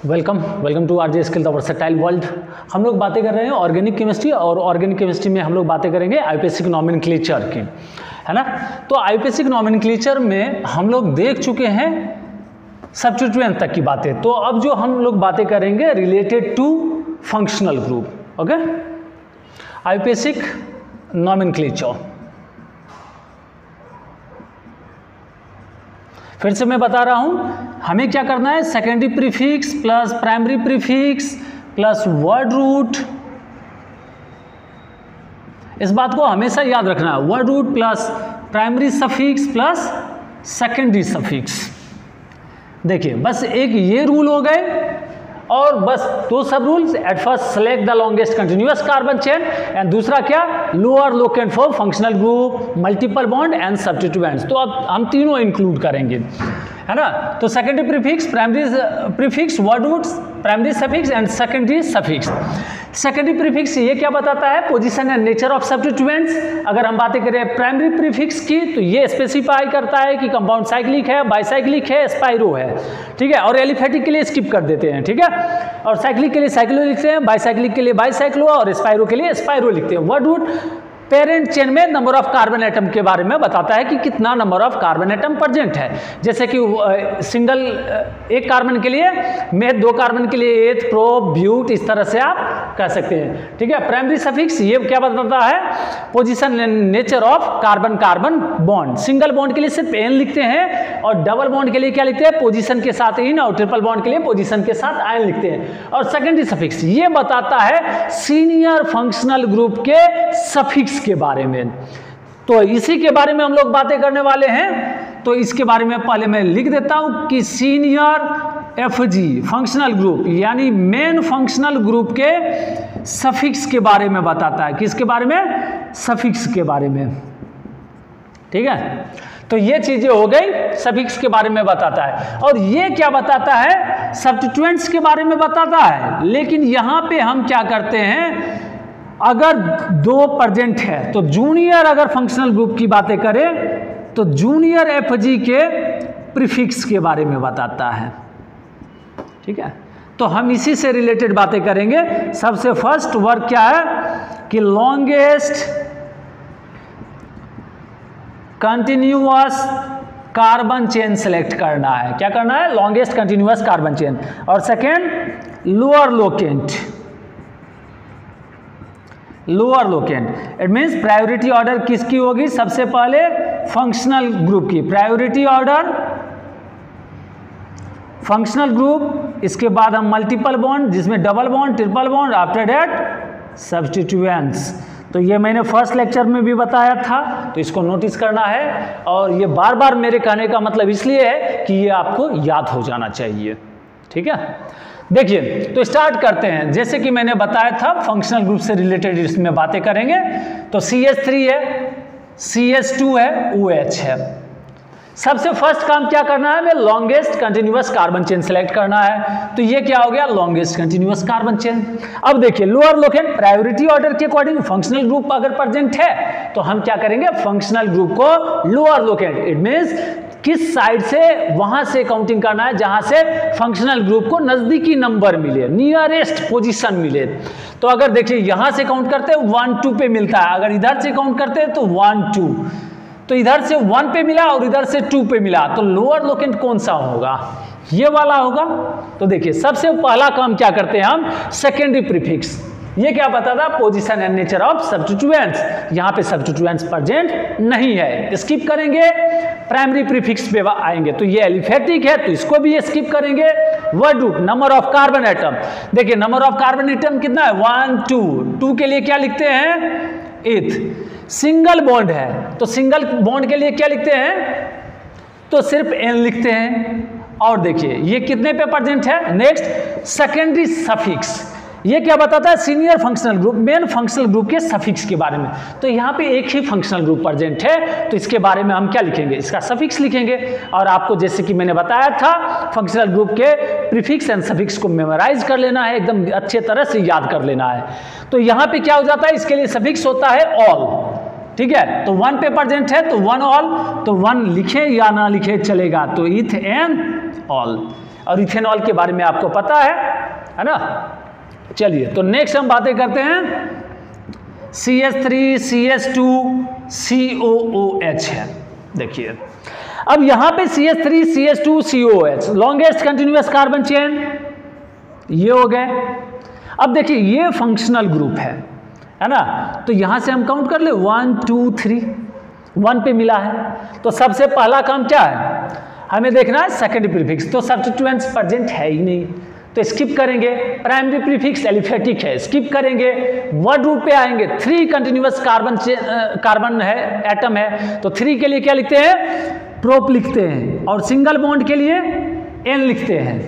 Welcome to RJ skill the versatile world. हम लोग बातें कर रहे हैं ऑर्गेनिक केमिस्ट्री, और ऑर्गेनिक केमिस्ट्री में हम लोग बातें करेंगे आईयूपीएससी नॉमेनक्लेचर की, है ना। तो आईयूपीएससी नॉमेनक्लेचर में हम लोग देख चुके हैं सब्स्टिट्यूएंट तक की बातें। तो अब जो हम लोग बातें करेंगे related to functional group. Okay, IUPAC nomenclature फिर से मैं बता रहा हूं, हमें क्या करना है, secondary prefix plus primary prefix plus word root. इस बात को हमेशा याद रखना है, word root plus primary suffix plus secondary suffix. देखिए बस एक ये रूल हो गए, और बस दो सब rules. At first select the longest continuous carbon chain, and दूसरा क्या, lower locant for functional group, multiple bond and substituents. तो अब हम तीनों इंक्लूड करेंगे, है ना। तो secondary prefix, primary prefix, word roots, primary suffix and secondary suffix. Secondary prefix ये क्या बताता है, position and nature of substituents. अगर हम बातें करें प्राइमरी प्रीफिक्स की, तो ये स्पेसिफाई करता है कि कंपाउंड साइक्लिक है, बाइसाइक्लिक है, स्पाइरो है, ठीक है। और एलिफेटिक के लिए स्किप कर देते हैं, ठीक है। और साइक्लिक के लिए साइक्लो लिखते हैं, बाइसाइक्लिक के लिए बाइसाइक्लो, और स्पाइरो के लिए स्पाइरो लिखते हैं। वर्ड रूट पेरेंट चेन में नंबर ऑफ कार्बन एटम के बारे में बताता है कि कितना number of carbon atom present है। जैसे कि सिंगल एक कार्बन के लिए मेथ, दो कार्बन के लिए एथ, प्रो, ब्यूट, इस तरह से आप कह सकते हैं, ठीक है। प्राइमरी सफिक्स ये क्या बताता है, position and nature of carbon carbon bond. Single bond के लिए सिर्फ एन लिखते हैं, और डबल बॉन्ड के लिए क्या लिखते हैं, पोजीशन के साथ इन, और ट्रिपल बॉन्ड के लिए पोजीशन के साथ आयन लिखते हैं। और सेकेंडरी सफिक्स ये बताता है सीनियर फंक्शनल ग्रुप के सफिक्स के बारे में। तो इसी के बारे में हम लोग बातें करने वाले हैं। तो इसके बारे में पहले मैं लिख देता हूं कि सीनियर एफजी फंक्शनल ग्रुप यानी मेन फंक्शनल ग्रुप के सफिक्स के बारे में बताता है। किसके बारे में, सफिक्स के बारे में, ठीक है। तो ये चीजें हो गई, सफिक्स के बारे में बताता है। और ये क्या बताता है, सब्स्टिट्यूएंट्स के बारे में बताता है। लेकिन यहां पे हम क्या करते हैं, अगर दो प्रेजेंट है तो जूनियर, अगर फंक्शनल ग्रुप की बातें करें तो जूनियर एफजी के प्रीफिक्स के बारे में बताता है, ठीक है। तो हम इसी से रिलेटेड बातें करेंगे। सबसे फर्स्ट वर्क क्या है कि longest continuous carbon chain select करना है। क्या करना है, लॉन्गेस्ट कंटिन्यूअस कार्बन चेन। और second lower locant, lower locant. It means priority order किसकी होगी, सबसे पहले फंक्शनल ग्रुप की प्रायोरिटी ऑर्डर, फंक्शनल ग्रुप। इसके बाद हम मल्टीपल बॉन्ड जिसमें double bond, triple bond, after that substituents. तो ये मैंने फर्स्ट लेक्चर में भी बताया था, तो इसको नोटिस करना है। और ये बार बार मेरे कहने का मतलब इसलिए है कि ये आपको याद हो जाना चाहिए, ठीक है। देखिए तो स्टार्ट करते हैं। जैसे कि मैंने बताया था फंक्शनल ग्रुप से रिलेटेड इसमें बातें करेंगे। तो CH3 है, CH2 है, OH है। सबसे फर्स्ट काम क्या करना है, हमें longest continuous carbon chain select करना है। तो ये क्या हो गया, लॉन्गेस्ट कंटिन्यूअस कार्बन चेन। अब देखिए लोअर लोकेंट, प्रायोरिटी ऑर्डर के अकॉर्डिंग फंक्शनल ग्रुप अगर प्रेजेंट है तो हम क्या करेंगे, फंक्शनल ग्रुप को लोअर लोकेंट, इट मीन्स किस साइड से, वहां से काउंटिंग करना है जहां से फंक्शनल ग्रुप को नजदीकी नंबर मिले, नियरेस्ट पोजीशन मिले। तो अगर देखिए यहां से काउंट करते हैं 1 2 पे मिलता है, अगर इधर से काउंट करते हैं तो 1 2, तो इधर से 1 पे मिला और इधर से 2 पे मिला, तो लोअर लोकेंट कौन सा होगा, ये वाला होगा। तो देखिए सबसे पहला काम क्या करते हैं हम, सेकेंडरी प्रीफिक्स। ये क्या बताता, position and nature of substituents. यहां पे सब्स्टिट्यूएंट्स प्रेजेंट नहीं है, स्किप करेंगे। प्राइमरी प्रीफिक्स पे आएंगे, तो ये एलिफेटिक है तो इसको भी स्किप करेंगे। Word root, number of carbon atom. देखिए नंबर ऑफ कार्बन एटम कितना है, 1 2, 2 के लिए क्या लिखते हैं, एथ। सिंगल बॉन्ड है तो सिंगल बॉन्ड के लिए क्या लिखते हैं, तो सिर्फ एन लिखते हैं। और देखिए ये कितने पे प्रेजेंट है, नेक्स्ट सेकेंडरी सफिक्स। ये क्या बताता है, senior functional group, main functional group के सफिक्स के बारे में। तो यहाँ पे एक ही फंक्शनल ग्रुप प्रेजेंट है, तो इसके बारे में हम क्या लिखेंगे, इसका सफिक्स लिखेंगे। और आपको जैसे कि मैंने बताया था फंक्शनल ग्रुप के प्रीफिक्स एंड सफिक्स को मेमोराइज कर लेना है, एकदम अच्छे तरह से याद कर लेना है। तो यहाँ पे क्या हो जाता है, इसके लिए सफिक्स होता है ऑल, ठीक है। तो 1 पे प्रेजेंट है तो 1 ऑल, तो 1 लिखे या ना लिखे चलेगा, तो इथ एन ऑल। और इथेनॉल के बारे में आपको पता है ना। चलिए तो नेक्स्ट हम बातें करते हैं CH3 CH2 COOH है। देखिए अब यहां पे CH3 CH2 COOH longest continuous carbon chain ये हो गए। अब देखिए ये फंक्शनल ग्रुप है ना, तो यहां से हम काउंट कर ले 1 2 3 1 पे मिला है। तो सबसे पहला काम क्या है, हमें देखना है सेकेंडरी प्रीफिक्स, तो सब्स्टिट्यूएंट्स प्रेजेंट है ही नहीं तो स्किप करेंगे। प्राइमरी प्रीफिक्स एलिफेटिक है, स्किप करेंगे। वर्ड रूट पे आएंगे, 3 कंटिन्यूअस कार्बन है, एटम है, तो 3 के लिए क्या लिखते हैं, प्रोप लिखते हैं, और सिंगल बॉन्ड के लिए N लिखते हैं,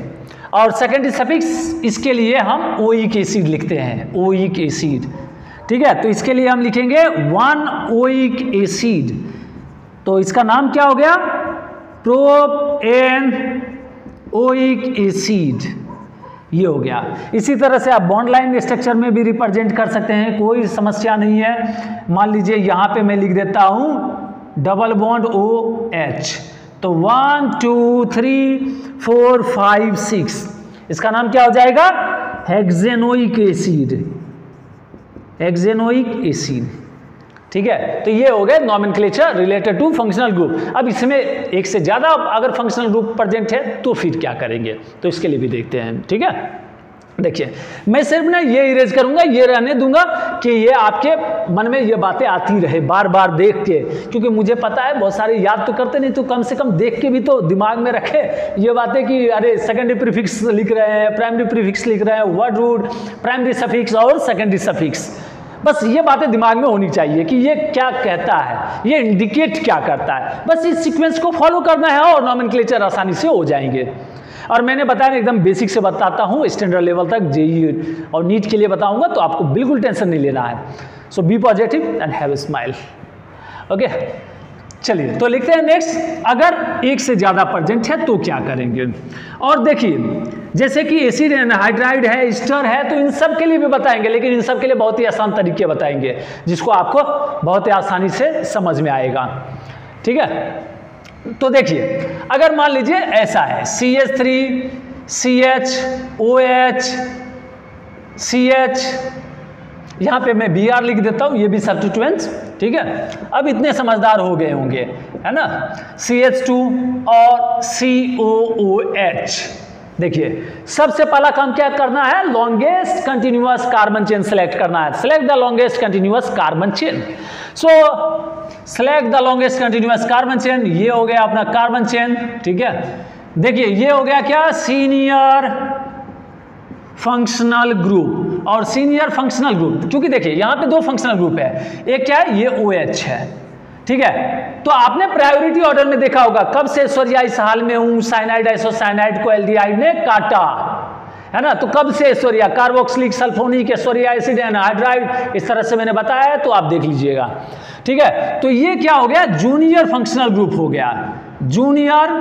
और सेकेंडरी सफिक्स इसके लिए हम ओइक एसिड लिखते हैं, ओइक एसिड। ठीक है, तो इसके लिए हम लिखेंगे 1 ओइक एसिड, तो इसका नाम क्या हो गया, प्रोप N ओइक एसिड, ये हो गया। इसी तरह से आप बॉन्ड लाइन स्ट्रक्चर में भी रिप्रेजेंट कर सकते हैं, कोई समस्या नहीं है। मान लीजिए यहाँ पे मैं लिख देता हूँ डबल बॉन्ड OH, तो 1 2 3 4 5 6, इसका नाम क्या हो जाएगा, हेक्सेनोइक एसिड, हेक्सेनोइक एसिड। ठीक है, तो ये हो गए nomenclature related to functional group. अब इसमें एक से ज़्यादा अगर फंक्शनल ग्रुप प्रेजेंट है तो फिर क्या करेंगे, तो इसके लिए भी देखते हैं। ठीक है, देखिए मैं सिर्फ ना ये इरेज करूंगा, ये रहने दूंगा कि ये आपके मन में ये बातें आती रहे बार बार देख के, क्योंकि मुझे पता है बहुत सारे याद तो करते नहीं, तो कम से कम देख के भी तो दिमाग में रखे ये बातें कि अरे सेकेंडरी प्रीफिक्स लिख रहे हैं, प्राइमरी प्रीफिक्स लिख रहे हैं, वर्ड रूट, प्राइमरी सफिक्स और सेकेंडरी सफिक्स, बस ये बातें दिमाग में होनी चाहिए कि ये क्या कहता है, ये इंडिकेट क्या करता है, बस इस सीक्वेंस को फॉलो करना है और नॉमेनक्लेचर आसानी से हो जाएंगे। और मैंने बताया एकदम बेसिक से बताता हूँ, स्टैंडर्ड लेवल तक जेईई और नीट के लिए बताऊंगा, तो आपको बिल्कुल टेंशन नहीं लेना है। So be positive and have a smile. Okay, चलिए तो लिखते हैं नेक्स्ट, अगर एक से ज़्यादा प्रेजेंट है तो क्या करेंगे। और देखिए जैसे कि एसिड एनहाइड्राइड है, एस्टर है, तो इन सब के लिए भी बताएंगे, लेकिन इन सब के लिए बहुत ही आसान तरीके बताएंगे जिसको आपको बहुत ही आसानी से समझ में आएगा। ठीक है, तो देखिए अगर मान लीजिए ऐसा है CH3 CH OH CH, यहाँ पे मैं Br लिख देता हूँ, ये भी सब्स्टिट्यूएंट्स। ठीक है, अब इतने समझदार हो गए होंगे, है ना, CH2 और COOH। देखिए सबसे पहला काम क्या करना है, longest continuous carbon chain select करना है। Select the longest continuous carbon chain. So select the longest continuous carbon chain, ये हो गया अपना कार्बन चेन। ठीक है, देखिए ये हो गया क्या, सीनियर फंक्शनल ग्रुप। और सीनियर फंक्शनल ग्रुप, क्योंकि देखिए यहाँ पे 2 फंक्शनल ग्रुप है, एक क्या है, ये OH है। ठीक है, तो आपने प्रायोरिटी ऑर्डर में देखा होगा, कब से ऐश्वर्या इस हाल में हूं, साइनाइड आइसोसाइनाइड को एल्डिहाइड ने काटा, है ना, तो कब से Aishwarya, carboxylic sulphonic Aishwarya acid anhydride, इस तरह से मैंने बताया है, तो आप देख लीजिएगा। ठीक है, तो ये क्या हो गया, जूनियर फंक्शनल ग्रुप हो गया, जूनियर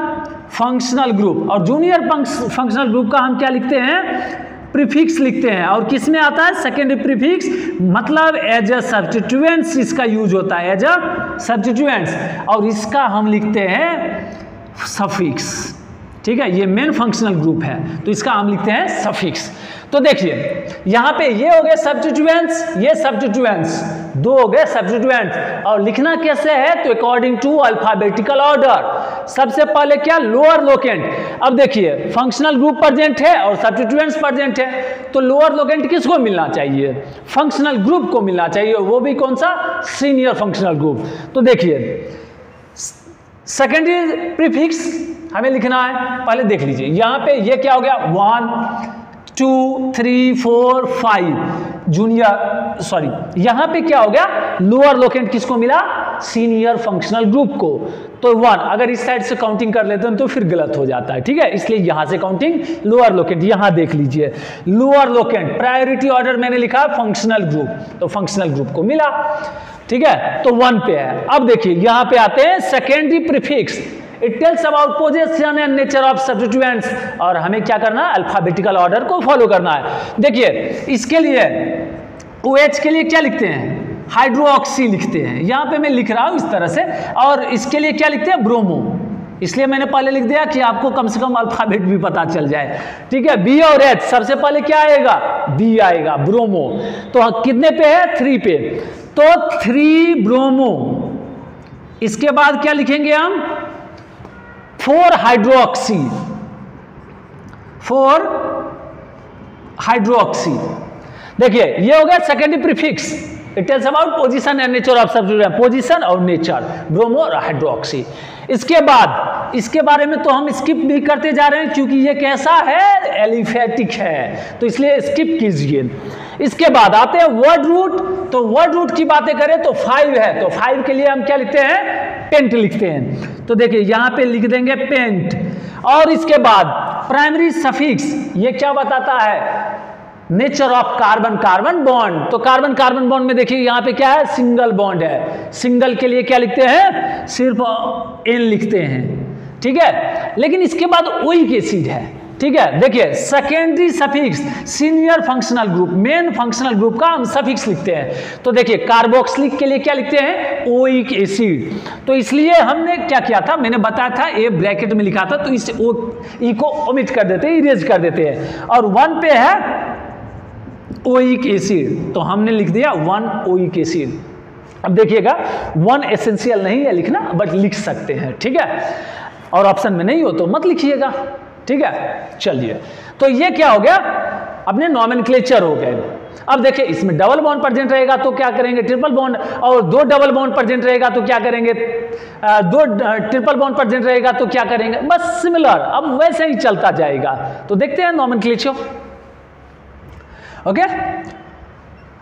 फंक्शनल ग्रुप। और जूनियर फंक्शनल ग्रुप का हम क्या लिखते हैं, प्रीफिक्स लिखते हैं। और किस में आता है, सेकेंडरी प्रीफिक्स, मतलब एज अ सब्स्टिट्यूएंट्स इसका यूज होता है, एज अ सब्स्टिट्यूएंट्स, और इसका हम लिखते हैं सफिक्स। ठीक है, ये मेन फंक्शनल ग्रुप है तो इसका हम लिखते हैं सफिक्स। तो देखिए यहाँ पे ये हो गए सब्स्टिट्यूएंट्स, ये सब्स्टिट्यूएंट्स, 2 हो गए सब्स्टिट्यूएंट्स। और लिखना कैसे है, तो अकॉर्डिंग टू अल्फाबेटिकल ऑर्डर। सबसे पहले क्या, लोअर लोकेंट। अब देखिए फंक्शनल ग्रुप प्रेजेंट है और सब्स्टिट्यूएंट्स प्रेजेंट है, तो लोअर लोकेंट किसको मिलना चाहिए, फंक्शनल ग्रुप को मिलना चाहिए, वो भी कौन सा, सीनियर फंक्शनल ग्रुप। तो देखिए सेकेंडरी प्रीफिक्स हमें लिखना है, पहले देख लीजिए यहाँ पे ये क्या हो गया, 1 2 3 4 5 जूनियर, सॉरी यहाँ पे क्या हो गया, लोअर लोकेंट किसको मिला, सीनियर फंक्शनल ग्रुप को। तो 1, अगर इस साइड से काउंटिंग कर लेते हैं तो फिर गलत हो जाता है। ठीक है, इसलिए यहां से काउंटिंग लोअर लोकेंट, यहां देख लीजिए लोअर लोकेंट, प्रायोरिटी ऑर्डर मैंने लिखा फंक्शनल ग्रुप, तो फंक्शनल ग्रुप को मिला। ठीक है, तो 1 पे है। अब देखिए यहां पे आते हैं secondary prefix, it tells about position and nature of substituents, और हमें क्या करना है, अल्फाबेटिकल ऑर्डर को फॉलो करना है। देखिए इसके लिए OH के लिए क्या लिखते हैं, हाइड्रोक्सी लिखते हैं, यहाँ पे मैं लिख रहा हूँ इस तरह से, और इसके लिए क्या लिखते हैं, ब्रोमो। इसलिए मैंने पहले लिख दिया कि आपको कम से कम अल्फाबेट भी पता चल जाए। ठीक है, बी और एच, सबसे पहले क्या आएगा, बी आएगा, ब्रोमो। तो कितने पे है, 3 पे, तो 3 ब्रोमो। इसके बाद क्या लिखेंगे हम, 4 हाइड्रोक्सी, 4 हाइड्रोक्सी। देखिए ये हो गया secondary prefix, it tells about position and nature of substituent, position और नेचर, ब्रोमो और हाइड्रोक्सी। इसके बाद इसके बारे में तो हम स्किप भी करते जा रहे हैं क्योंकि ये कैसा है, एलिफेटिक है, तो इसलिए स्किप कीजिए। इसके बाद आते हैं वर्ड रूट। तो वर्ड रूट की बातें करें तो 5 है, तो 5 के लिए हम क्या लिखते हैं, पेंट लिखते हैं। तो देखिए यहां पे लिख देंगे पेंट। और इसके बाद प्राइमरी सफिक्स, ये क्या बताता है, nature of carbon carbon bond. तो कार्बन कार्बन बॉन्ड में देखिए यहां पे क्या है, सिंगल बॉन्ड है। सिंगल के लिए क्या लिखते हैं, सिर्फ एन लिखते हैं। ठीक है, लेकिन इसके बाद ओइक एसिड है। ठीक है, देखिए secondary suffix, senior functional group, main functional group का हम सफिक्स लिखते हैं। तो देखिए कार्बोक्सिलिक के लिए क्या लिखते हैं, ओइक एसिड। तो इसलिए हमने क्या किया था, मैंने बताया था, ए ब्रैकेट में लिखा था, तो इस ई को ओमिट कर देते हैं, इरेज कर देते हैं। और 1 पे है ओइक एसिड, तो हमने लिख दिया 1 ओइक एसिड। अब देखिएगा 1 एसेंशियल नहीं है लिखना, बट लिख सकते हैं। ठीक है, और ऑप्शन में नहीं हो तो मत लिखिएगा। ठीक है, चलिए, तो ये क्या हो गया, अपने नॉमेनक्लेचर हो गए। अब देखिए इसमें डबल बॉन्ड प्रेजेंट रहेगा तो क्या करेंगे, ट्रिपल बॉन्ड, और 2 डबल बॉन्ड प्रेजेंट रहेगा तो क्या करेंगे, 2 ट्रिपल बॉन्ड प्रेजेंट रहेगा तो क्या करेंगे, बस सिमिलर, अब वैसे ही चलता जाएगा। तो देखते हैं नॉमेनक्लेचर। ओके,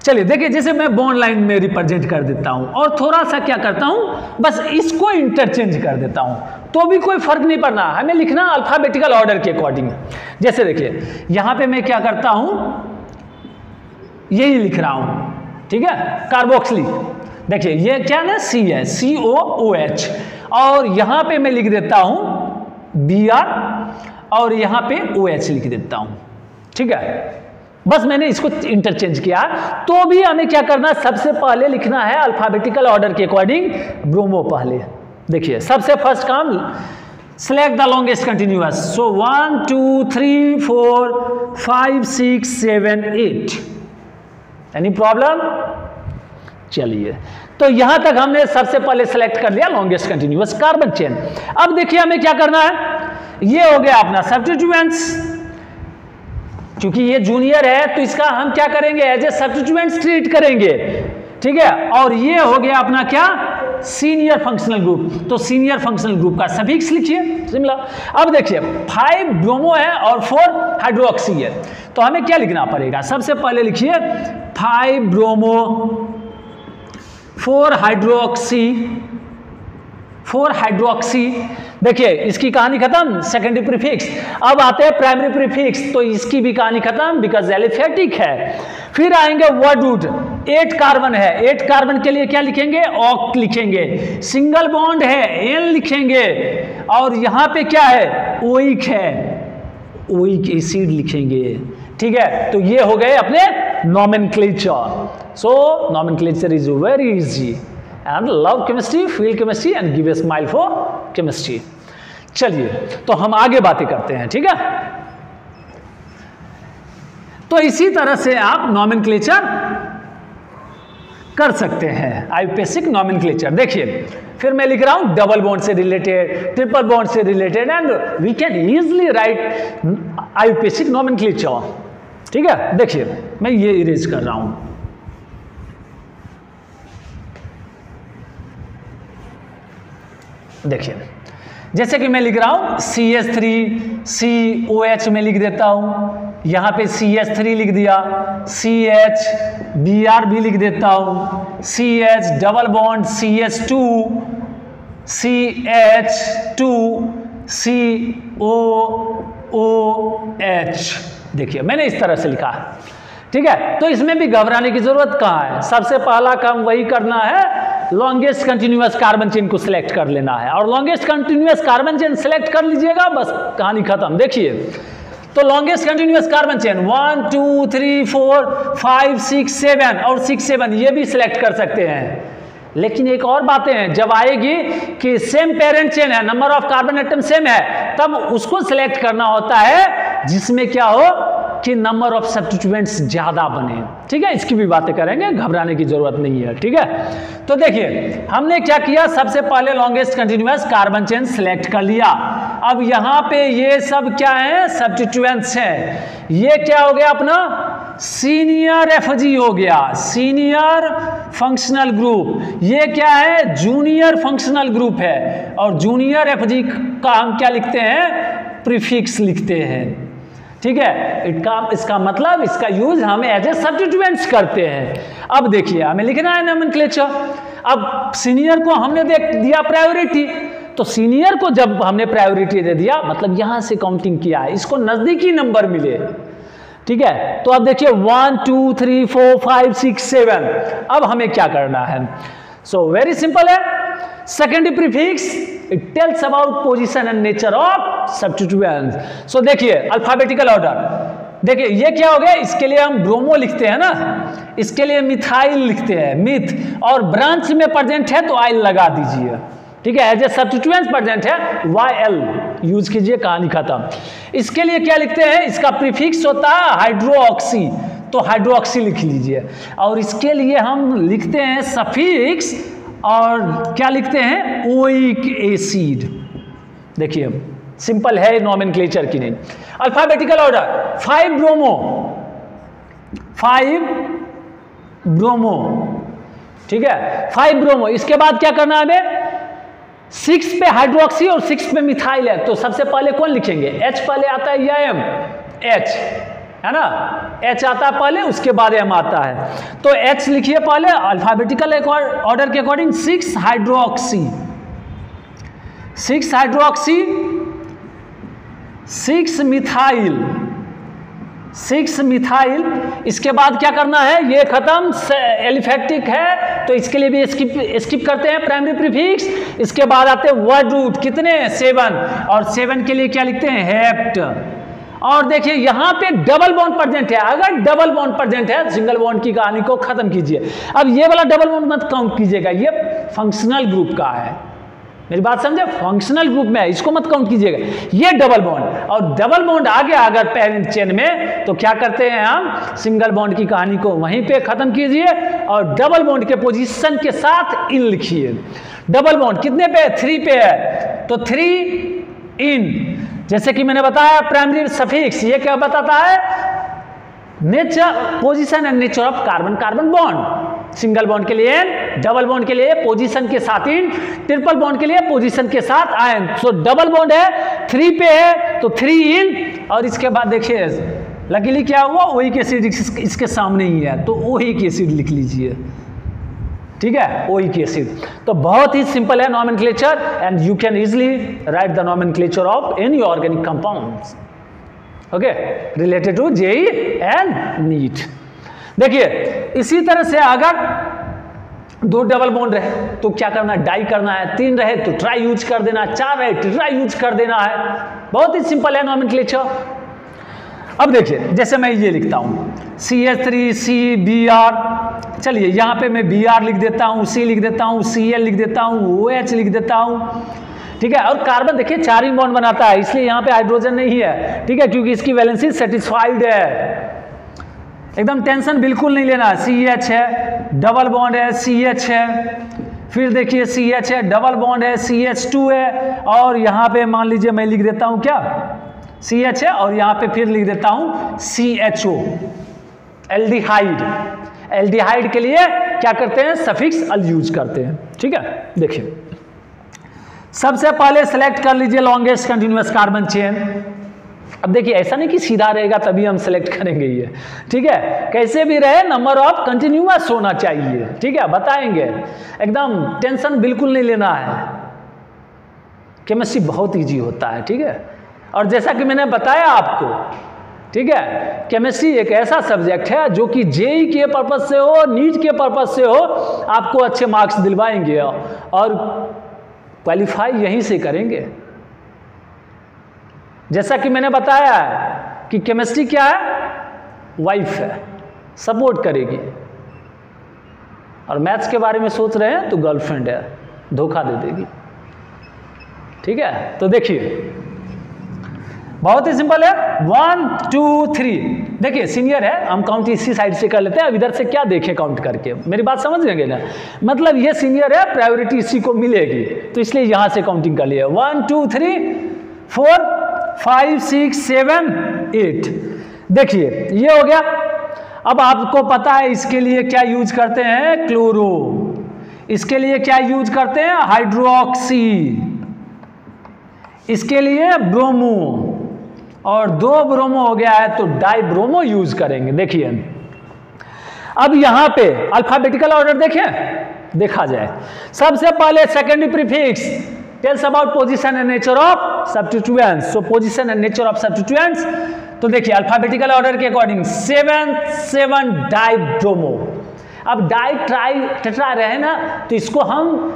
चलिए देखिए, जैसे मैं बॉन्ड लाइन में रिप्रेजेंट कर देता हूं और थोड़ा सा क्या करता हूं, बस इसको इंटरचेंज कर देता हूं, तो भी कोई फर्क नहीं पड़ना, हमें लिखना अल्फाबेटिकल ऑर्डर के अकॉर्डिंग। जैसे देखिए यहां पे मैं क्या करता हूं, यही लिख रहा हूं। ठीक है, कार्बोक्सिलिक, देखिए ये क्या ना, सी है, COOH, और यहां पे मैं लिख देता हूं Br, और यहां पे OH लिख देता हूं। ठीक है, बस मैंने इसको इंटरचेंज किया। तो भी हमें क्या करना है, सबसे पहले लिखना है अल्फाबेटिकल ऑर्डर के अकॉर्डिंग ब्रोमो पहले। देखिए सबसे फर्स्ट काम, select the longest continuous. So 1 2 3 4 5 6 7 8। Any problem? चलिए, तो यहां तक हमने सबसे पहले सेलेक्ट कर लिया लॉन्गेस्ट कंटिन्यूअस कार्बन चेन। अब देखिए हमें क्या करना है, ये हो गया अपना सब्स्टिट्यूएंट्स। क्योंकि ये जूनियर है तो इसका हम क्या करेंगे, एज ए सब्स्टिट्यूएंट्स ट्रीट करेंगे। ठीक है, और ये हो गया अपना क्या, सीनियर फंक्शनल ग्रुप। तो सीनियर फंक्शनल ग्रुप का सफिक्स लिखिए, सिमिलर। अब देखिए 5 ब्रोमो है और 4 हाइड्रोक्सी है, तो हमें क्या लिखना पड़ेगा, सबसे पहले लिखिए 5 ब्रोमो 4 हाइड्रोक्सी, 4 हाइड्रोक्सी। देखिए इसकी कहानी खत्म, सेकेंडरी प्रीफिक्स। अब आते हैं प्राइमरी प्रीफिक्स, तो इसकी भी कहानी खत्म, बिकॉज एलिफेटिक है। फिर आएंगे वर्ड रूट, 8 कार्बन है, 8 कार्बन के लिए क्या लिखेंगे, ऑक्ट लिखेंगे। सिंगल बॉन्ड है, एन लिखेंगे, और यहां पे क्या है, ओइक है, ओइक एसिड लिखेंगे। ठीक है, तो ये हो गए अपने nomenclature. So nomenclature is very easy, and love chemistry, feel chemistry and give a smile for chemistry। चलिए तो हम आगे बातें करते हैं। ठीक है, तो इसी तरह से आप नॉमेनक्लेचर कर सकते हैं, आयुपेसिक नॉमेनक्लेचर। देखिए फिर मैं लिख रहा हूं डबल बॉन्ड से रिलेटेड, ट्रिपल बॉन्ड से related, and we can easily write IUPAC nomenclature. ठीक है, देखिए मैं ये इरेज कर रहा हूं। देखिए जैसे कि मैं लिख रहा हूं CH3COH में लिख देता हूं, यहां पे CH3 लिख दिया, CH Br भी लिख देता हूं, CH double bond CH2 CH2 COOH। देखिए मैंने इस तरह से लिखा है। ठीक है, तो इसमें भी घबराने की जरूरत कहां है, सबसे पहला काम वही करना है, लॉन्गेस्ट कंटिन्यूअस कार्बन चेन को सिलेक्ट कर लेना है, और longest continuous carbon chain select कर लीजिएगा, बस कहानी खत्म। देखिए तो लॉन्गेस्ट कंटिन्यूअस कार्बन चेन 1 2 3 4 5 6 7, और 6 7 ये भी सिलेक्ट कर सकते हैं। लेकिन एक और बातें हैं, जब आएगी कि सेम पेरेंट चेन है, number of carbon atom same है, तब उसको सिलेक्ट करना होता है जिसमें क्या हो कि नंबर ऑफ सब्स्टिट्यूएंट्स ज्यादा बने। ठीक है, इसकी भी बातें करेंगे, घबराने की जरूरत नहीं है। ठीक है, तो देखिए हमने क्या किया, सबसे पहले longest continuous carbon chain select कर लिया। अब यहां पे ये सब क्या है, सब्स्टिट्यूएंट्स हैं। ये क्या हो गया अपना सीनियर एफजी हो गया, सीनियर फंक्शनल ग्रुप। ये क्या है, जूनियर फंक्शनल ग्रुप है, और जूनियर एफजी का हम क्या लिखते हैं, प्रीफिक्स लिखते हैं। ठीक है, इसका मतलब इसका यूज हम एज ए सब्स्टिट्यूएंट्स करते हैं। अब देखिए हमें लिखना है नोमेनक्लेचर। अब सीनियर को हमने दिया प्रायोरिटी, तो सीनियर को जब हमने प्रायोरिटी दे दिया मतलब यहां से काउंटिंग किया है, इसको नजदीकी नंबर मिले। ठीक है, तो अब देखिए 1 2 3 4 5 6 7। अब हमें क्या करना है, सो वेरी सिंपल है। Secondary prefix it tells about position and nature of substituents. So देखिए अल्फाबेटिकल ऑर्डर, देखिए ये क्या हो गया, इसके लिए हम ब्रोमो लिखते हैं ना, इसके लिए मिथाइल लिखते हैं, मिथ, और ब्रांच में प्रेजेंट है तो आइल लगा दीजिए। ठीक है, एज ए सब्स्टिट्यूएंट्स प्रेजेंट है YL यूज कीजिए, कहानी खत्म। इसके लिए क्या लिखते हैं, इसका प्रीफिक्स होता है हाइड्रोक्सी, तो हाइड्रोक्सी लिख लीजिए। और इसके लिए हम लिखते हैं सफिक्स, और क्या लिखते हैं, ओइक एसिड। देखिए सिंपल है नोमेनक्लेचर की नहीं। Alphabetical order 5 bromo, 5 bromo. ठीक है, 5 ब्रोमो। इसके बाद क्या करना है हमें, 6 पे हाइड्रोक्सी और 6 पे मिथाइल है, तो सबसे पहले कौन लिखेंगे, H पहले आता है या M, H है ना, H आता है पहले, उसके बाद M आता है, तो H लिखिए पहले अल्फाबेटिकल ऑर्डर के according. 6 hydroxy, 6 hydroxy, 6 methyl, 6 methyl. इसके बाद क्या करना है, ये खत्म, एलिफेटिक है तो इसके लिए भी स्किप करते हैं प्राइमरी प्रीफिक्स। इसके बाद आते हैं वर्ड रूट, कितने 7, और 7 के लिए क्या लिखते हैं, हेप्ट। और देखिए यहां पे डबल बॉन्ड प्रेजेंट है, अगर डबल बॉन्ड प्रेजेंट है सिंगल बॉन्ड की कहानी को खत्म कीजिए। अब ये वाला डबल बॉन्ड मत काउंट कीजिएगा, ये फंक्शनल ग्रुप का है, मेरी बात समझे, फंक्शनल ग्रुप में है, इसको मत काउंट कीजिएगा। ये डबल बॉन्ड, और डबल बॉन्ड आ गया अगर पेरेंट चेन में, तो क्या करते हैं हम, सिंगल बॉन्ड की कहानी को वहीं पे खत्म कीजिए, और डबल बॉन्ड के पोजीशन के साथ इन लिखिए। डबल बॉन्ड कितने पे, 3 पे है, तो 3 इन। जैसे कि मैंने बताया प्राइमरी सफिक्स, ये क्या बताता है, nature, position and nature of carbon carbon bond. Single bond के लिए एन, डबल बॉन्ड के लिए पोजीशन के साथ इन, ट्रिपल बॉन्ड के लिए पोजीशन के साथ आयन। सो डबल बॉन्ड है, 3 पे है तो 3 इन, और इसके बाद देखिए लकीली क्या हुआ, ओइक एसिड इसके सामने ही है, तो ओइक एसिड लिख लीजिए। ठीक है, ओइक एसिड। तो बहुत ही सिंपल है nomenclature, and you can easily write the nomenclature of any organic compounds, okay, related to JEE and NEET. देखिए इसी तरह से अगर 2 डबल बॉन्ड रहे तो क्या करना है, डाई करना है, 3 रहे तो ट्राई यूज कर देना है, 4 रहे ट्राई यूज कर देना है। बहुत ही सिंपल है नोमेनक्लेचर। अब देखिए जैसे मैं ये लिखता हूं CH3CBr, चलिए यहां पे मैं Br लिख देता हूं, C लिख देता हूं, Cl लिख देता हूं, OH लिख देता हूं। ठीक है, और कार्बन देखिए 4 ही बॉन्ड बनाता है, इसलिए यहां पे हाइड्रोजन नहीं है। ठीक है, क्योंकि इसकी वैलेंसी सेटिस्फाइड है, एकदम टेंशन बिल्कुल नहीं लेना। CH है, डबल बॉन्ड है, CH है, फिर देखिए CH है, डबल बॉन्ड है, CH2 है, और यहां पे मान लीजिए मैं लिख देता हूं क्या, CH है, और यहां पे फिर लिख देता हूं CHO, एल्डिहाइड। एल्डिहाइड के लिए क्या करते हैं, सफिक्स अल यूज करते हैं। ठीक है, देखिए सबसे पहले सेलेक्ट कर लीजिए लॉन्गेस्ट कंटिन्यूअस कार्बन चेन। अब देखिए ऐसा नहीं कि सीधा रहेगा तभी हम सेलेक्ट करेंगे ये, ठीक है, कैसे भी रहे नंबर ऑफ कंटिन्यूअस होना चाहिए। ठीक है, बताएंगे, एकदम टेंशन बिल्कुल नहीं लेना है, केमिस्ट्री बहुत इजी होता है। ठीक है, और जैसा कि मैंने बताया आपको, ठीक है, केमिस्ट्री एक ऐसा सब्जेक्ट है जो कि जेई के पर्पज से हो, नीट के पर्पज से हो, आपको अच्छे मार्क्स दिलवाएंगे और क्वालिफाई यहीं से करेंगे। जैसा कि मैंने बताया कि केमिस्ट्री क्या है, वाइफ है, सपोर्ट करेगी। और मैथ्स के बारे में सोच रहे हैं तो गर्लफ्रेंड है, धोखा दे देगी। ठीक है, तो देखिए बहुत ही सिंपल है, 1 2 3। देखिए सीनियर है, हम काउंट इसी साइड से कर लेते हैं। अब इधर से क्या देखे काउंट करके, मेरी बात समझ लेंगे ना, मतलब ये सीनियर है, प्रायोरिटी इसी को मिलेगी, तो इसलिए यहां से काउंटिंग कर लिया। 1 2 3 4 5 6 7 8। देखिए ये हो गया। अब आपको पता है इसके लिए क्या यूज करते हैं, क्लोरो, इसके लिए क्या यूज करते हैं, हाइड्रोक्सी, इसके लिए ब्रोमो, और 2 ब्रोमो हो गया है तो डाई ब्रोमो यूज करेंगे। देखिए अब यहां पे अल्फाबेटिकल ऑर्डर देखें, देखा जाए। सबसे पहले secondary prefix tales about position and nature of substituents. So position and nature of substituents, तो देखिए अल्फाबेटिकल ऑर्डर के अकॉर्डिंग 7 डाई ब्रोमो। अब डाई ट्राई टेट्रा रहे ना, तो इसको हम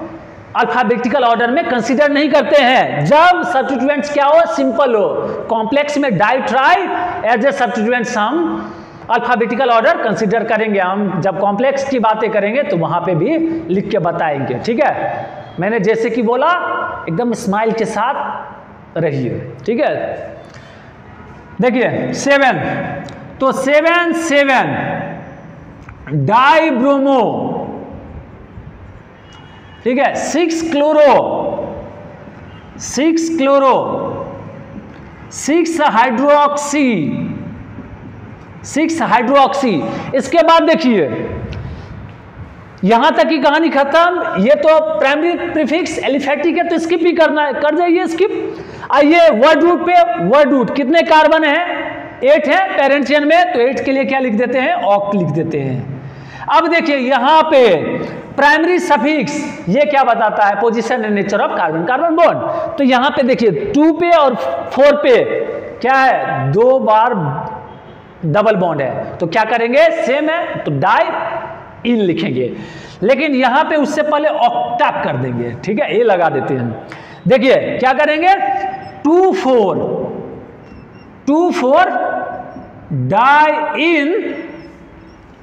अल्फाबेटिकल ऑर्डर में कंसीडर नहीं करते हैं। जब सब्स्टिट्यूएंट्स क्या हो, सिंपल हो, कॉम्प्लेक्स में di tri as a substituents हम अल्फाबेटिकल ऑर्डर कंसीडर करेंगे। हम जब कॉम्प्लेक्स की बातें करेंगे तो वहां पे भी लिख के बताएंगे। ठीक है, मैंने जैसे कि बोला एकदम स्माइल के साथ रहिए। ठीक है, देखिए 7, तो 7 डाई ब्रोमो, ठीक है, 6 क्लोरो, 6 हाइड्रोक्सी, 6 हाइड्रोक्सी। इसके बाद देखिए यहां तक की कहानी खत्म। ये तो प्राइमरी प्रीफिक्स एलिफेटिक है, तो स्किप ही करना है, कर जाइए स्किप। आइए वर्ड रूट पे, वर्ड रूट कितने कार्बन है, 8 है पेरेंट चेन में, तो 8 के लिए क्या लिख देते हैं, ऑक्ट लिख देते हैं। अब देखिए यहां पे प्राइमरी सफिक्स ये क्या बताता है, position and nature of carbon, carbon bond. तो यहां पे देखिए 2 पे और 4 पे क्या है, 2 बार डबल बॉन्ड है, तो क्या करेंगे, सेम है तो डाई इन लिखेंगे, लेकिन यहां पे उससे पहले ऑक्टेट कर देंगे। ठीक है, ए लगा देते हैं। देखिए क्या करेंगे, 2 4 डाई इन,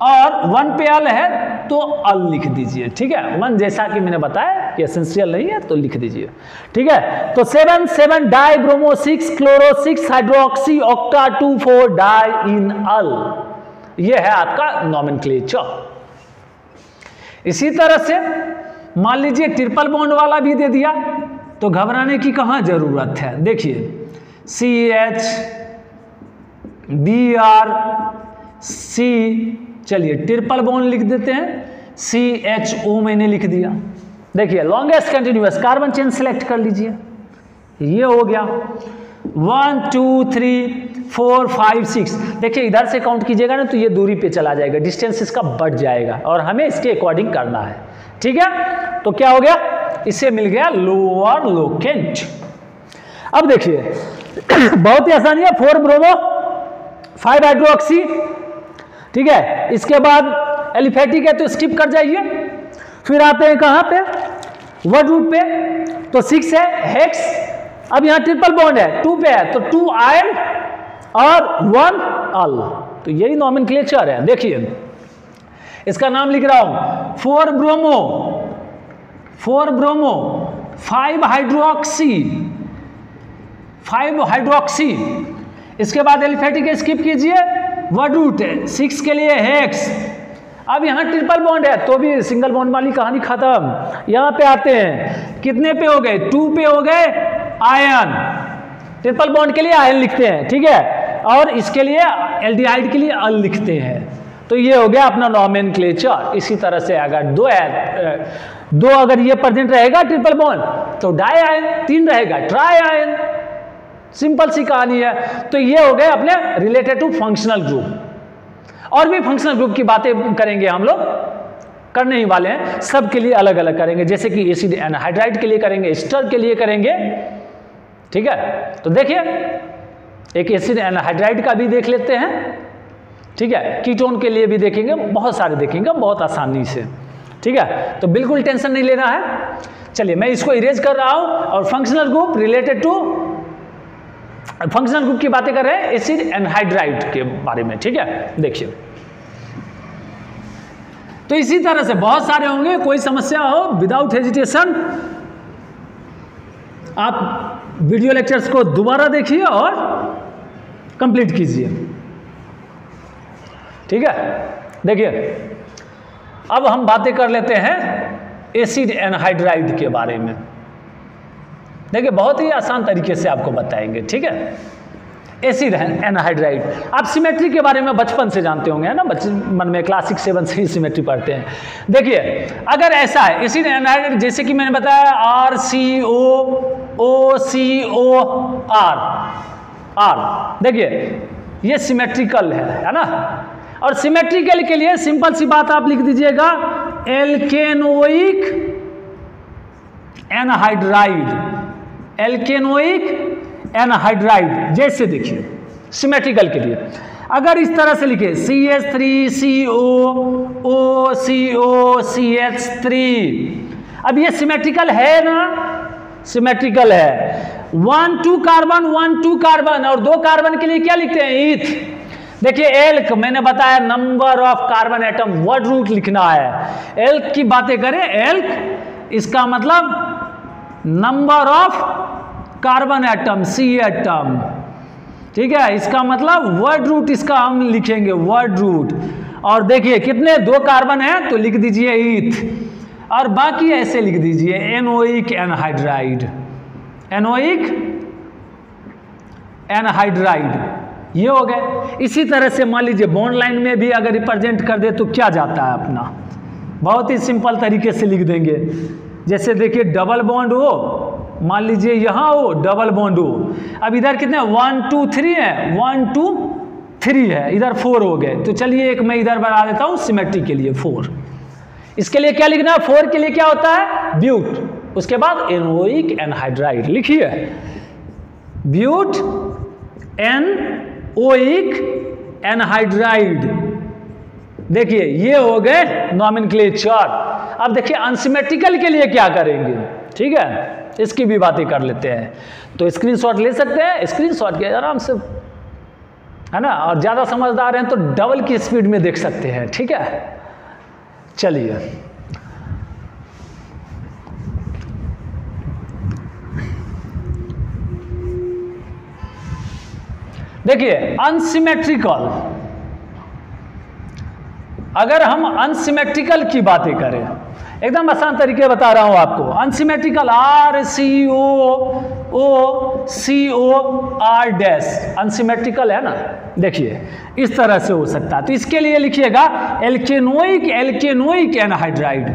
और 1 पे अल है तो अल लिख दीजिए। ठीक है, 1 जैसा कि मैंने बताया कि एसेंशियल नहीं है तो लिख दीजिए। ठीक है, तो 7 di bromo, 6 chloro, 6 hydroxy, octa, 2 4 di en al. ये है आपका नॉमेनक्लेचर। इसी तरह से मान लीजिए ट्रिपल बॉन्ड वाला भी दे दिया, तो घबराने की कहां जरूरत है। देखिए CH BR C, चलिए ट्रिपल बॉन्ड लिख देते हैं, CHO मैंने लिख दिया। देखिए longest continuous carbon chain select कर लीजिए, ये हो गया 1 2 3 4 5 6। देखिए इधर से काउंट कीजिएगा ना तो ये दूरी पे चला जाएगा, डिस्टेंस इसका बढ़ जाएगा, और हमें इसके अकॉर्डिंग करना है। ठीक है, तो क्या हो गया, इससे मिल गया लोअर लोकेंट। अब देखिए बहुत ही आसानी है, 4 ब्रोमो 5 हाइड्रोक्सी। ठीक है, इसके बाद एलिफेटिक है तो स्किप कर जाइए। फिर आते हैं कहां पे, वर्ड रूट पे, तो 6 है हेक्स। अब यहां ट्रिपल बॉन्ड है, 2 पे है तो 2 आयन और 1 अल, तो यही नॉमेनक्लेचर है। देखिए इसका नाम लिख रहा हूं, 4 ब्रोमो 5 हाइड्रोक्सी। इसके बाद एलिफेटिक स्किप कीजिए, वर्ड रूट है 6 के लिए हेक्स। अब यहां ट्रिपल बॉन्ड है तो भी सिंगल बॉन्ड वाली कहानी खत्म। यहां पे आते हैं, कितने पे हो गए, 2 पे हो गए आयन, ट्रिपल बॉन्ड के लिए आयन लिखते हैं। ठीक है, और इसके लिए एल्डिहाइड के लिए अल लिखते हैं। तो ये हो गया अपना नॉमेनक्लेचर। इसी तरह से अगर 2 है, 2 अगर ये प्रेजेंट रहेगा ट्रिपल बॉन्ड तो डाई आयन, 3 रहेगा ट्राई आयन, सिंपल सी कहानी है। तो ये हो गए अपने रिलेटेड टू फंक्शनल ग्रुप। और भी फंक्शनल ग्रुप की बातें करेंगे हम लोग, करने ही वाले हैं, सब के लिए अलग अलग करेंगे, जैसे कि एसिड एनहाइड्राइड के लिए करेंगे, एस्टर के लिए करेंगे। ठीक है, तो देखिए एक एसिड एनहाइड्राइड का भी देख लेते हैं। ठीक है, कीटोन के लिए भी देखेंगे, बहुत सारे देखेंगे बहुत आसानी से। ठीक है, तो बिल्कुल टेंशन नहीं लेना है। चलिए मैं इसको इरेज कर रहा हूं, और functional group related to functional group की बातें कर रहे हैं एसिड एनहाइड्राइड के बारे में। ठीक है, देखिए तो इसी तरह से बहुत सारे होंगे, कोई समस्या हो विदाउट हेजिटेशन आप वीडियो लेक्चर्स को दोबारा देखिए और कंप्लीट कीजिए। ठीक है, देखिए अब हम बातें कर लेते हैं एसिड एनहाइड्राइड के बारे में। देखिए बहुत ही आसान तरीके से आपको बताएंगे। ठीक है, एसिड एनहाइड्राइड आप सिमेट्री के बारे में बचपन से जानते होंगे, है ना, बचपन में क्लास 6 7 से ही सिमेट्री पढ़ते हैं। देखिए अगर ऐसा है एसिड एनहाइड्राइड, जैसे कि मैंने बताया RCOOCOR, देखिए ये सिमेट्रिकल है ना। और सिमेट्रिकल के लिए सिंपल सी बात आप लिख दीजिएगा एल्केनोइक एनहाइड्राइड, एल्केनोइक एनहाइड्राइड। जैसे देखिए सिमेट्रिकल के लिए अगर इस तरह से लिखे CH3COOCOCH3, अब ये सिमेट्रिकल है ना, सिमेट्रिकल है। 1 2 कार्बन 1 2 कार्बन और 2 कार्बन के लिए क्या लिखते हैं, ईथ। देखिए एल्क मैंने बताया number of carbon atom, word root लिखना है। एल्क की बातें करें, एल्क इसका मतलब number of carbon atom, C atom. ठीक है, इसका मतलब वर्ड रूट इसका हम लिखेंगे वर्ड रूट। और देखिए कितने 2 कार्बन है तो लिख दीजिए ईथ, और बाकी ऐसे लिख दीजिए एनोइक एनहाइड्राइड, एनोइक एनहाइड्राइड, ये हो गए। इसी तरह से मान लीजिए बॉन्ड लाइन में भी अगर रिप्रेजेंट कर दे तो क्या जाता है अपना, बहुत ही सिंपल तरीके से लिख देंगे। जैसे देखिए डबल बॉन्ड हो, मान लीजिए यहाँ हो डबल बॉन्ड हो, अब इधर कितने 1 2 3 है, 1 2 3 है, इधर 4 हो गए। तो चलिए एक मैं इधर बना देता हूँ सिमेट्री के लिए 4। इसके लिए क्या लिखना है, 4 के लिए क्या होता है ब्यूट, उसके बाद एनोइक एनहाइड्राइड लिखिए, ब्यूट एनओइक एनहाइड्राइड। देखिए ये हो गए नॉमेनक्लेचर। अब देखिए अनसिमेट्रिकल के लिए क्या करेंगे, ठीक है, इसकी भी बातें कर लेते हैं। तो स्क्रीनशॉट ले सकते हैं, स्क्रीनशॉट के आराम से, है ना, और ज़्यादा समझदार हैं तो डबल की स्पीड में देख सकते हैं। ठीक है, चलिए देखिए अनसिमेट्रिकल, अगर हम अनसिमेट्रिकल की बातें करें, एकदम आसान तरीके बता रहा हूं आपको। अनसिमेट्रिकल RCOOCOR डैश अनसिमेट्रिकल है ना, देखिए इस तरह से हो सकता है। तो इसके लिए लिखिएगा एल्केनोइक, एल्केनोइक एनहाइड्राइड,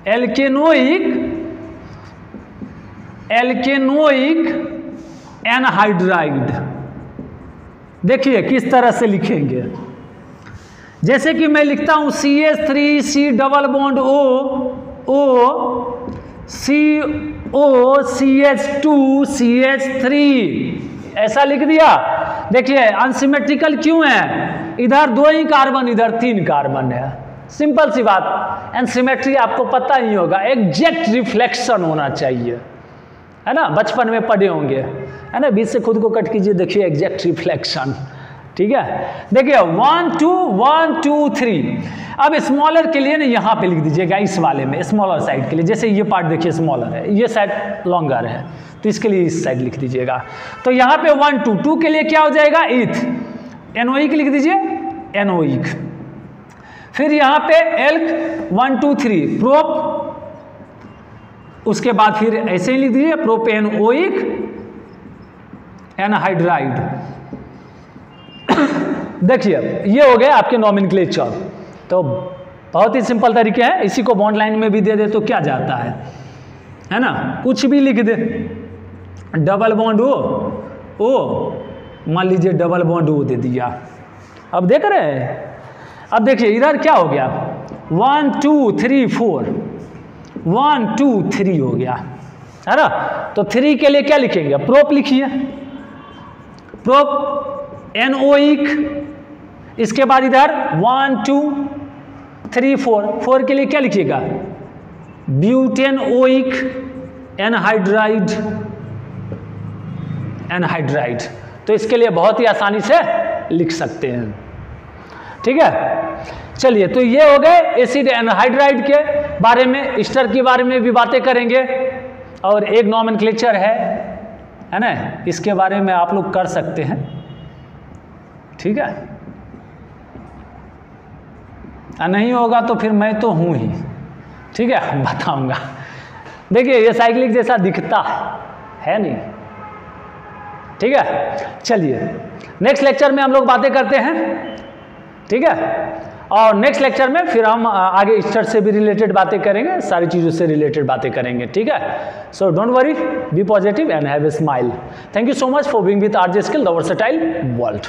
एल्केनोइक, एल्केनोइक एनहाइड्राइड। देखिए किस तरह से लिखेंगे, जैसे कि मैं लिखता हूं CH3 C double bond O CO CH2 CH3, ऐसा लिख दिया। देखिए अनसिमेट्रिकल क्यों है, इधर 2 ही कार्बन इधर 3 कार्बन है, सिंपल सी बात। अनसिमेट्री आपको पता ही होगा, एग्जैक्ट रिफ्लेक्शन होना चाहिए, है ना, बचपन में पढ़े होंगे, है ना, बीच से खुद को कट कीजिए, देखिए एग्जैक्ट रिफ्लेक्शन। ठीक है, देखिए 1 2 1 2 3। अब स्मॉलर के लिए ना यहाँ पे लिख दीजिएगा, इस वाले में स्मॉलर साइड के लिए, जैसे ये पार्ट देखिए स्मॉलर है, ये साइड लॉन्गर है, तो इसके लिए इस साइड लिख दीजिएगा। तो यहाँ पे 1 2 2 के लिए क्या हो जाएगा ईथ, एनोइक लिख दीजिए, एनोइक। फिर यहाँ पे एल्क 1 2 3 प्रोप, उसके बाद फिर ऐसे ही लिख दीजिए प्रोपेनोइक एनहाइड्राइड। देखिए ये हो गया आपके नॉमेनक्लेचर। तो बहुत ही सिंपल तरीके हैं, इसी को बॉन्ड लाइन में भी दे दे तो क्या जाता है ना, कुछ भी लिख दे, डबल बॉन्ड ओ मान लीजिए डबल बॉन्ड ओ दे दिया। अब देख रहे हैं, अब देखिए इधर क्या हो गया 1 2 3 4, 1 2 3 हो गया, है ना। तो 3 के लिए क्या लिखेंगे, प्रोप लिखिए, प्रोप एनओइक। इसके बाद इधर 1 2 3 4, 4 के लिए क्या लिखिएगा, ब्यूटेनोइक एनहाइड्राइड, एनहाइड्राइड। तो इसके लिए बहुत ही आसानी से लिख सकते हैं। ठीक है, चलिए, तो ये हो गए एसिड एनहाइड्राइड के बारे में, एस्टर के बारे में भी बातें करेंगे, और एक नॉमेनक्लेचर है ना, इसके बारे में आप लोग कर सकते हैं, ठीक है। नहीं होगा तो फिर मैं तो हूँ ही, ठीक है, बताऊंगा। देखिए ये साइक्लिक जैसा दिखता है नहीं, ठीक है। चलिए नेक्स्ट लेक्चर में हम लोग बातें करते हैं, ठीक है, और नेक्स्ट लेक्चर में फिर हम आगे ईस्टर से भी रिलेटेड बातें करेंगे, सारी चीज़ों से रिलेटेड बातें करेंगे, ठीक है। So don't worry, be positive and have a smile. Thank you so much for being with RJ skill the versatile world.